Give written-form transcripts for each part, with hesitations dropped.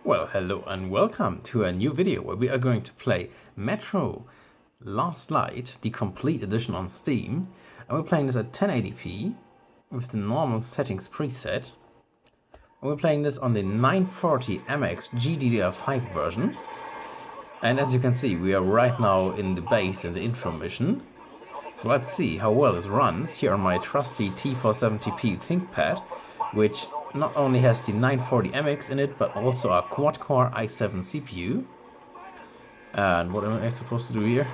Well, hello and welcome to a new video where we are going to play Metro Last Light, the complete edition on Steam. And we're playing this at 1080p with the normal settings preset. And we're playing this on the 940 MX GDDR5 version. And as you can see, we are right now in the base in the intro mission. So let's see how well this runs here on my trusty T470p ThinkPad, which not only has the 940 MX in it, but also a quad-core i7 CPU. And what am I supposed to do here?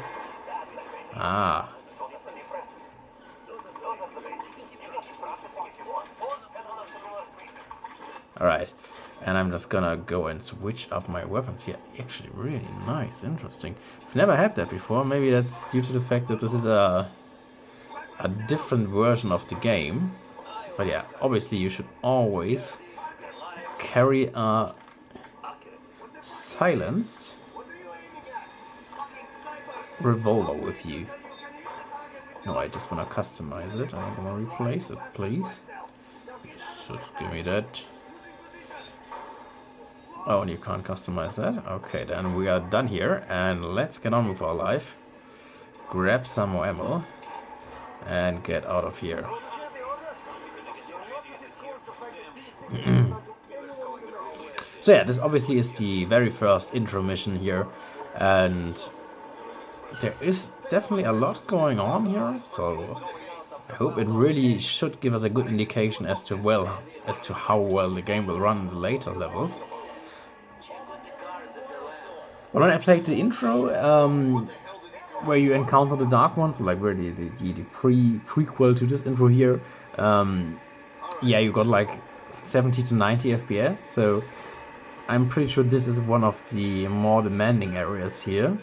Alright, and I'm just gonna go and switch up my weapons here. Actually, really nice, interesting. I've never had that before. Maybe that's due to the fact that this is a different version of the game. But yeah, obviously you should always carry a silenced revolver with you. No, I just want to customize it. I don't want to replace it, please. Just give me that. Oh, and you can't customize that? Okay, then we are done here. And let's get on with our life. Grab some more ammo. And get out of here. So yeah, this obviously is the very first intro mission here, and there is definitely a lot going on here, so I hope it really should give us a good indication as to how well the game will run in the later levels. But when I played the intro, where you encounter the Dark Ones, like where the prequel to this intro here, yeah, you got like 70 to 90 FPS, so I'm pretty sure this is one of the more demanding areas here.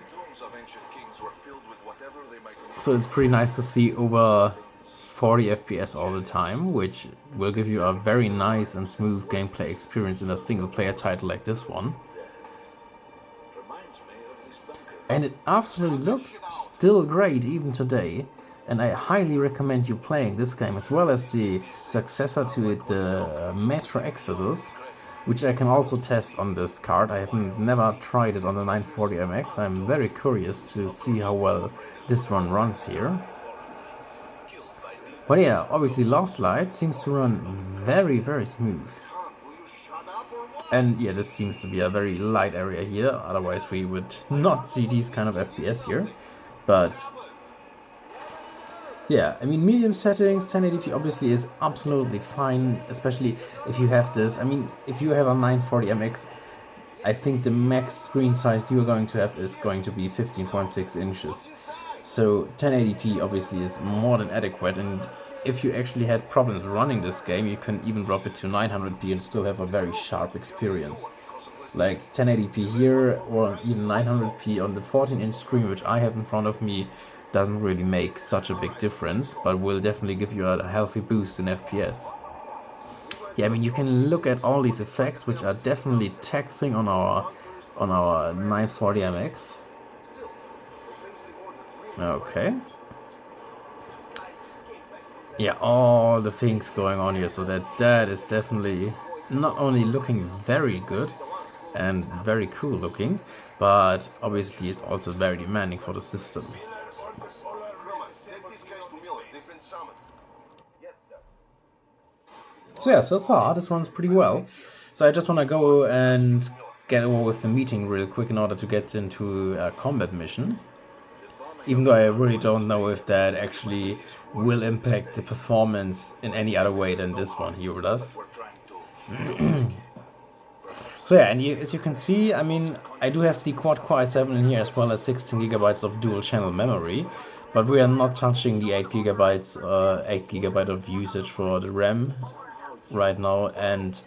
So it's pretty nice to see over 40 FPS all the time, which will give you a very nice and smooth gameplay experience in a single player title like this one. And it absolutely looks still great even today. And I highly recommend you playing this game as well as the successor to it, the Metro Exodus, which I can also test on this card. I have never tried it on the 940 MX. I'm very curious to see how well this one runs here. But yeah, obviously Last Light seems to run very, very smooth. And yeah, this seems to be a very light area here, otherwise we would not see these kind of FPS here. But yeah, I mean, medium settings, 1080p obviously is absolutely fine, especially if you have this. I mean, if you have a 940 MX, I think the max screen size you're going to have is going to be 15.6 inches. So 1080p obviously is more than adequate, and if you actually had problems running this game, you can even drop it to 900p and still have a very sharp experience. Like 1080p here, or even 900p on the 14-inch screen, which I have in front of me, doesn't really make such a big difference, but will definitely give you a healthy boost in FPS. Yeah, I mean, you can look at all these effects, which are definitely taxing on our 940 MX. Okay. Yeah, all the things going on here, so that is definitely not only looking very good and very cool looking, but obviously it's also very demanding for the system. So yeah, so far this runs pretty well. So I just want to go and get over with the meeting real quick in order to get into a combat mission. Even though I really don't know if that actually will impact the performance in any other way than this one here does. So yeah, and as you can see, I mean, I do have the quad-core i7 in here as well as 16 GB of dual-channel memory, but we are not touching the 8 GB of usage for the RAM right now, and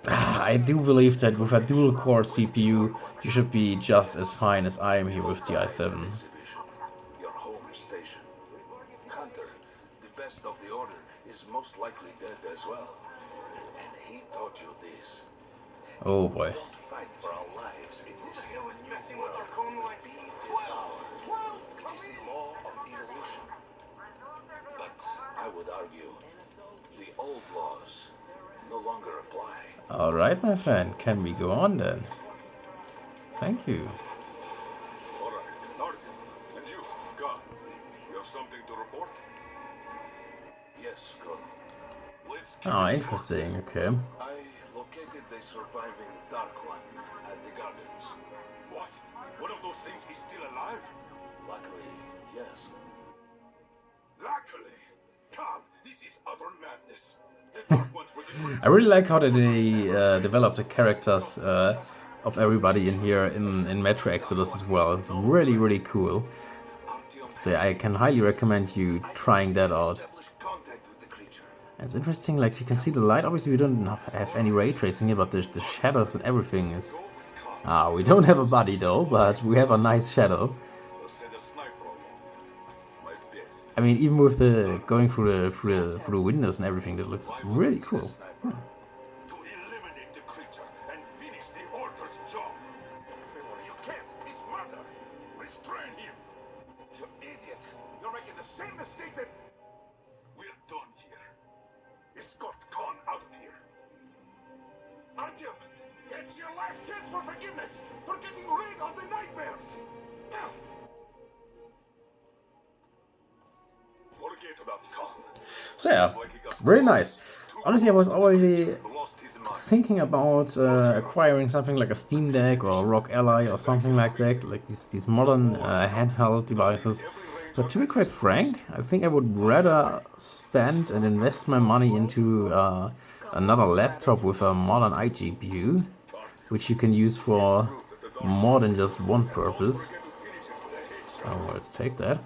I do believe that with a dual-core CPU, you should be just as fine as I am here with the i7. Your home station. Hunter, the best of the order, is most likely dead as well. And he taught you this. Oh boy. Don't fight for our lives in this Messing with our cone like 12 is the law of evolution. But I would argue the old laws no longer apply. Alright, my friend, can we go on then? Thank you. All right, Martin, and you, God, you have something to report? Yes, Colonel. Let's keep Oh, it interesting, okay. I located the surviving Dark One at the gardens. short. What? One of those things is still alive? Luckily, yes. Luckily. Carl, this is utter madness. The Dark Ones were the greatest. I really like how they develop the characters of everybody in here in Metro Exodus as well. It's really, really cool. So yeah, I can highly recommend you trying that out. Establish contact with the creature. It's interesting, like you can see the light. Obviously, we don't have any ray tracing here, but the shadows and everything is. We don't have a body though, but we have a nice shadow. We'll send a sniper on them. My best. I mean, even with the going through the windows and everything, that looks really cool. To eliminate the creature and finish the Order's job. No, you can't. It's murder. Restrain him. You idiot. You're making the same mistake that... We're done here. Escort Khan out of here. Artyom, it's your last chance for forgiveness. For getting rid of the nightmares. Now. Forget about Khan. So yeah, very nice. Honestly, I was already Lost his mind. thinking about acquiring something like a Steam Deck or a Rock Ally or something like that, like these modern handheld devices. But to be quite frank, I think I would rather spend and invest my money into another laptop with a modern iGPU, which you can use for more than just one purpose. Oh, let's take that.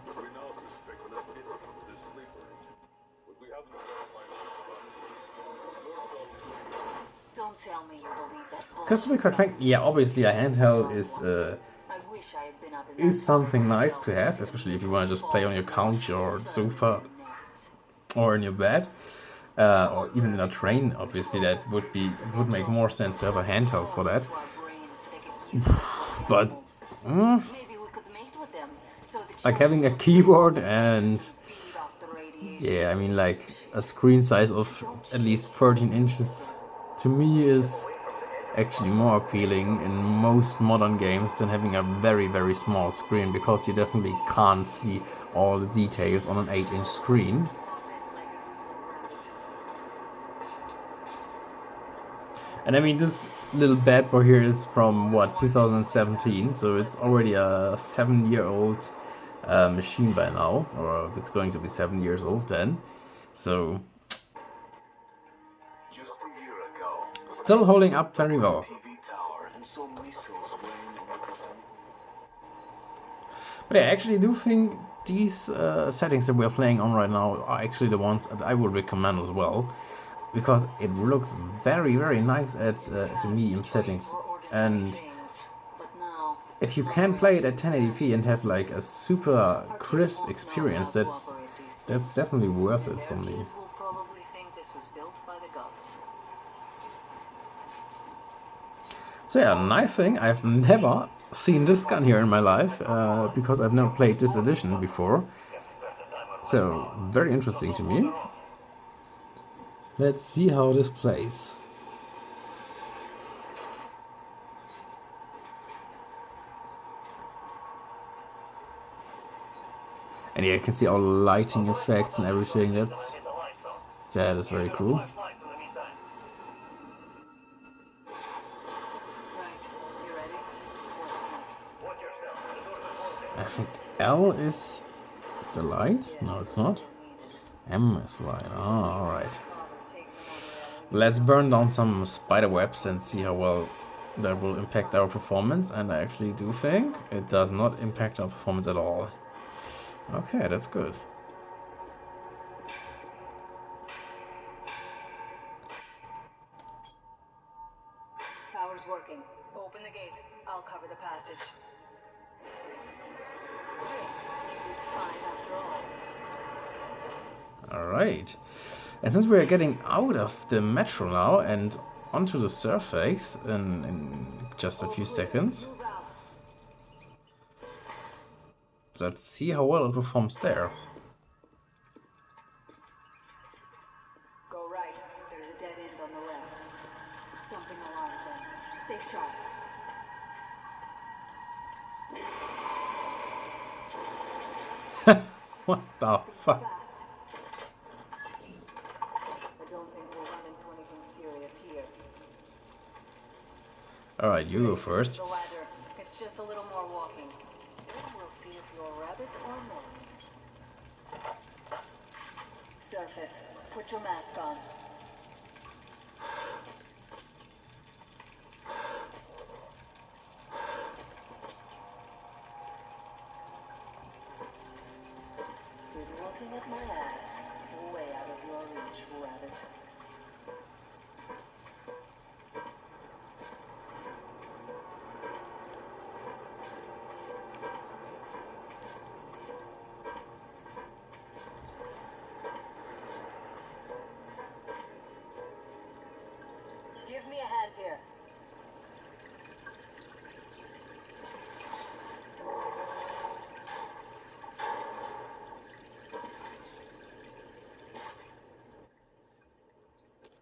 Don't tell me you believe that bullshit. Because to be quite frank, yeah, obviously a handheld is I wish I had been up in is that something moment nice to have, especially if you want to just play on your couch or sofa next. or in your bed, or even in a train. Obviously, that would make more sense to have a handheld for that. To our brains, they could use us like But animals. Maybe we could mate with them, so the like having a children keyboard will and feed off the radiation. yeah, I mean like a screen size of at least 13 inches to me is actually more appealing in most modern games than having a very, very small screen, because you definitely can't see all the details on an 8-inch screen. Like a good rabbit. And I mean, this little bad boy here is from what, 2017, so it's already a 7-year-old machine by now, or it's going to be 7 years old then. So Just a year ago. still holding up very well. TV tower and saw missiles rain. But I actually do think these settings that we're playing on right now are actually the ones that I would recommend as well, because it looks very, very nice at the medium settings. And But now, if you can play it at 1080p and have like a super crisp experience, that's definitely worth it for me. kids will probably think this was built by the gods. So yeah, nice thing, I've never seen this gun here in my life, because I've never played this edition before. So, very interesting to me. Let's see how this plays. And yeah, you can see all the lighting effects and everything. That is very cool. Right, you ready? What's next? I think L is the light? No, it's not. M is light. Oh, alright. Let's burn down some spider webs and see how well that will impact our performance. And I actually do think it does not impact our performance at all. Okay, that's good. Power's working. Open the gate. I'll cover the passage. Great. You did fine after all. Alright. And since we're getting out of the metro now and onto the surface in just a few seconds, Move out. let's see how well it performs there. Go right. There's a dead end on the left. Stay sharp. What the fuck? Fast. I don't think we'll run into anything serious here. Alright, you go first. The ladder. It's just a little more walking. Then we'll see if you're a rabbit or not. Surface. Put your mask on. You're looking at my ass. Way out of your reach, rabbit. Give me a hand here.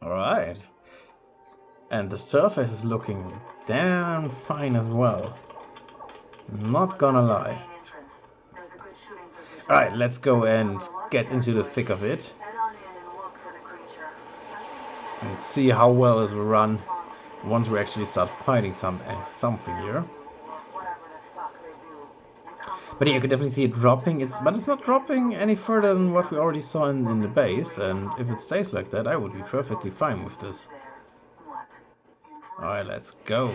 Alright. And the surface is looking damn fine as well. Not gonna lie. Main entrance. There's a good shooting position. Alright, let's go and get into the thick of it Head on in and look for the creature. and see how well it will run once we actually start fighting something here. Whatever the fuck they do. And come from But yeah, you can definitely see it dropping. But it's not dropping any further than what we already saw in the base. And if it stays like that, I would be perfectly fine with this. there. What? Alright, let's go.